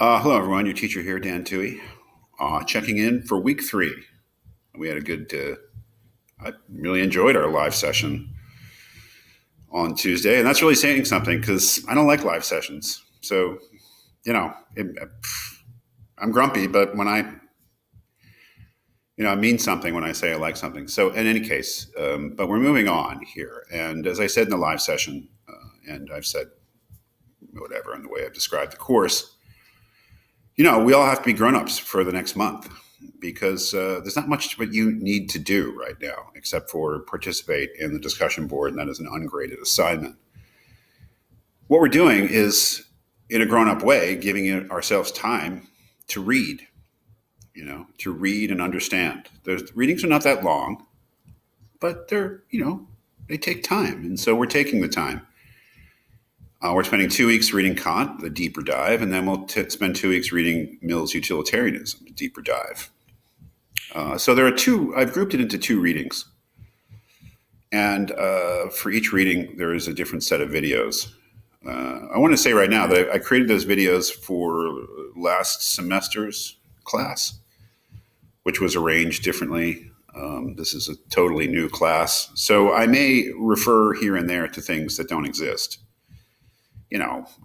Hello, everyone. Your teacher here, Dan Toohey, checking in for week 3. We had a good, I really enjoyed our live session on Tuesday, and that's really saying something because I don't like live sessions. So, you know, I'm grumpy, but I mean something when I say I like something. So, in any case, but we're moving on here. And as I said in the live session, and I've said whatever in the way I've described the course, we all have to be grown-ups for the next month because there's not much what you need to do right now except for participate in the discussion board, and that is an ungraded assignment. What we're doing is, in a grown-up way, giving ourselves time to read, to read and understand. Those readings are not that long, but they take time, and so we're taking the time. We're spending 2 weeks reading Kant, the deeper dive, and then we'll spend 2 weeks reading Mill's Utilitarianism, the deeper dive. So there are I've grouped it into 2 readings. And for each reading, there is a different set of videos. I want to say right now that I created those videos for last semester's class, which was arranged differently. This is a totally new class. So I may refer here and there to things that don't exist.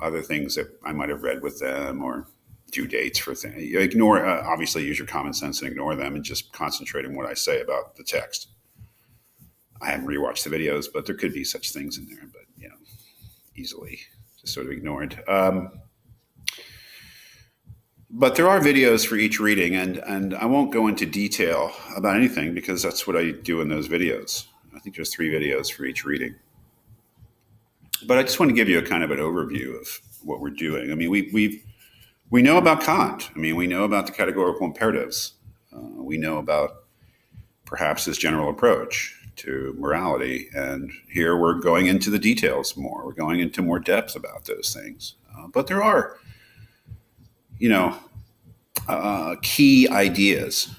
Other things that I might have read with them or due dates for things. Ignore, obviously use your common sense and ignore them and just concentrate on what I say about the text. I haven't rewatched the videos, but there could be such things in there, but, easily just sort of ignored. But there are videos for each reading, and I won't go into detail about anything because that's what I do in those videos. I think there's 3 videos for each reading. But I just want to give you a kind of an overview of what we're doing. I mean, we know about Kant. I mean, we know about the categorical imperatives. We know about perhaps his general approach to morality. And here we're going into the details more. We're going into more depth about those things. But there are, key ideas.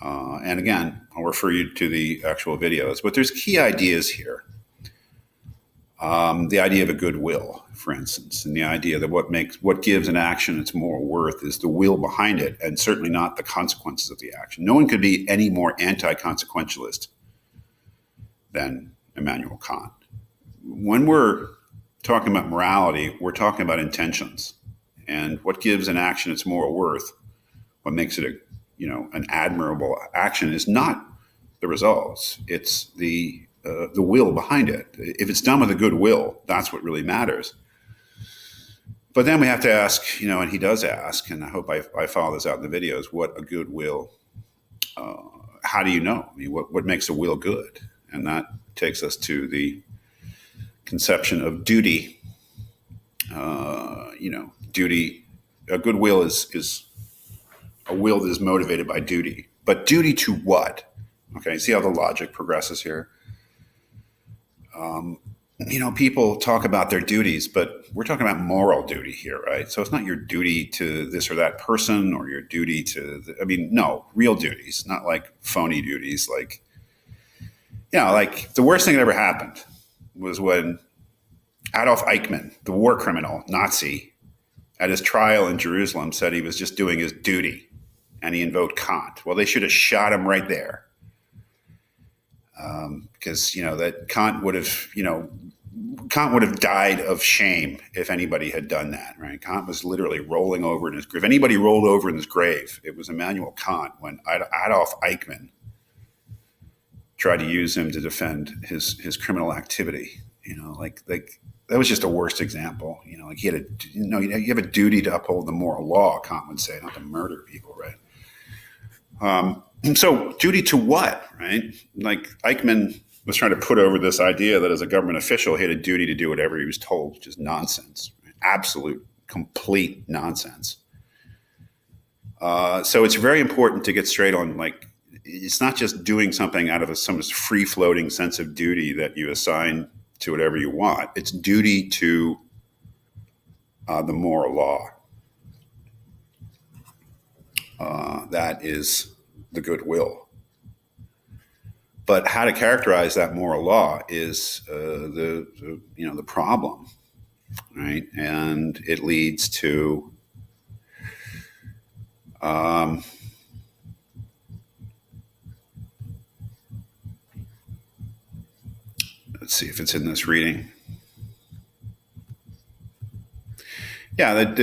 And again, I'll refer you to the actual videos. But there's key ideas here. The idea of a good will, for instance, and the idea that what gives an action its moral worth is the will behind it, and certainly not the consequences of the action. No one could be any more anti-consequentialist than Immanuel Kant. When we're talking about morality, we're talking about intentions, and what gives an action its moral worth, what makes it an admirable action, is not the results; it's the will behind it. If it's done with a good will, that's what really matters. But then we have to ask, and he does ask, and I hope I follow this out in the videos, what a good will, how do you know? I mean, what makes a will good? And that takes us to the conception of duty. Duty, a good will is a will that is motivated by duty. But duty to what? Okay, see how the logic progresses here? People talk about their duties, but we're talking about moral duty here, right? So it's not your duty to this or that person or your duty to, no, real duties, not like phony duties. Like the worst thing that ever happened was when Adolf Eichmann, the war criminal, Nazi, at his trial in Jerusalem said he was just doing his duty and he invoked Kant. Well, they should have shot him right there. Because that Kant would have died of shame if anybody had done that, right? Kant was literally rolling over in his grave. If anybody rolled over in his grave, it was Immanuel Kant when Adolf Eichmann tried to use him to defend his criminal activity. That was just the worst example. He had you have a duty to uphold the moral law, Kant would say, not to murder people, right? So duty to what, right? Like Eichmann was trying to put over this idea that as a government official, he had a duty to do whatever he was told, which is nonsense, right? Absolute, complete nonsense. So it's very important to get straight on, it's not just doing something out of some free-floating sense of duty that you assign to whatever you want. It's duty to the moral law. That is the good will. But how to characterize that moral law is the problem, right? And it leads to Um, let's see if it's in this reading. Yeah,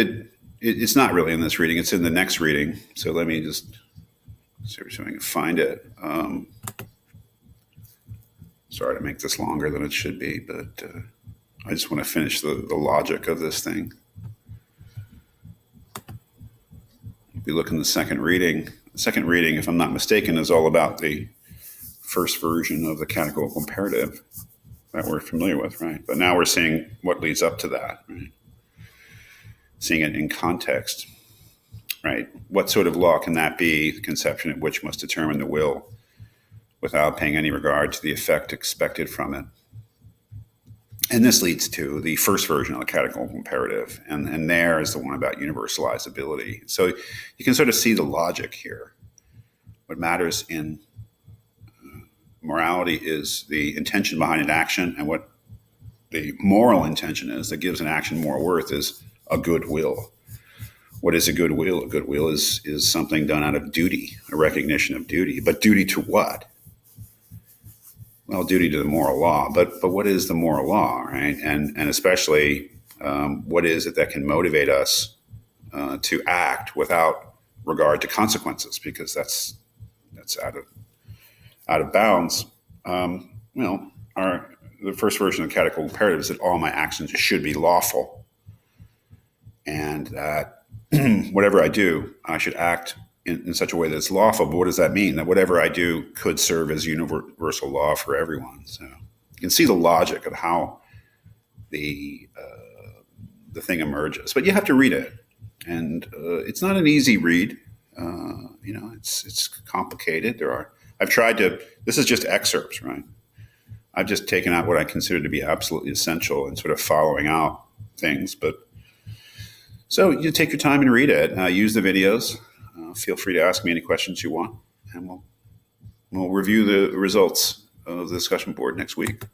it's not really in this reading. It's in the next reading. So let me just see if I can find it. Sorry to make this longer than it should be, but I just want to finish the logic of this thing. If you look in the second reading, if I'm not mistaken, is all about the first version of the categorical imperative that we're familiar with, right? But now we're seeing what leads up to that, right? Seeing it in context, right? What sort of law can that be, the conception at which must determine the will without paying any regard to the effect expected from it? And this leads to the first version of the categorical imperative, and there is the one about universalizability. So you can sort of see the logic here. What matters in morality is the intention behind an action, and what the moral intention is that gives an action more worth is a good will. What is a good will? A good will is something done out of duty, a recognition of duty. But duty to what? Well, duty to the moral law. But what is the moral law, right? And especially what is it that can motivate us to act without regard to consequences? Because that's out of bounds. The first version of the categorical imperative is that all my actions should be lawful, and that whatever I do, I should act in such a way that it's lawful. But what does that mean? That whatever I do could serve as universal law for everyone. So you can see the logic of how the thing emerges. But you have to read it, and it's not an easy read. It's complicated. I've tried to. This is just excerpts, right? I've just taken out what I consider to be absolutely essential and sort of following out things. But so you take your time and read it. Use the videos. Feel free to ask me any questions you want, and we'll review the results of the discussion board next week.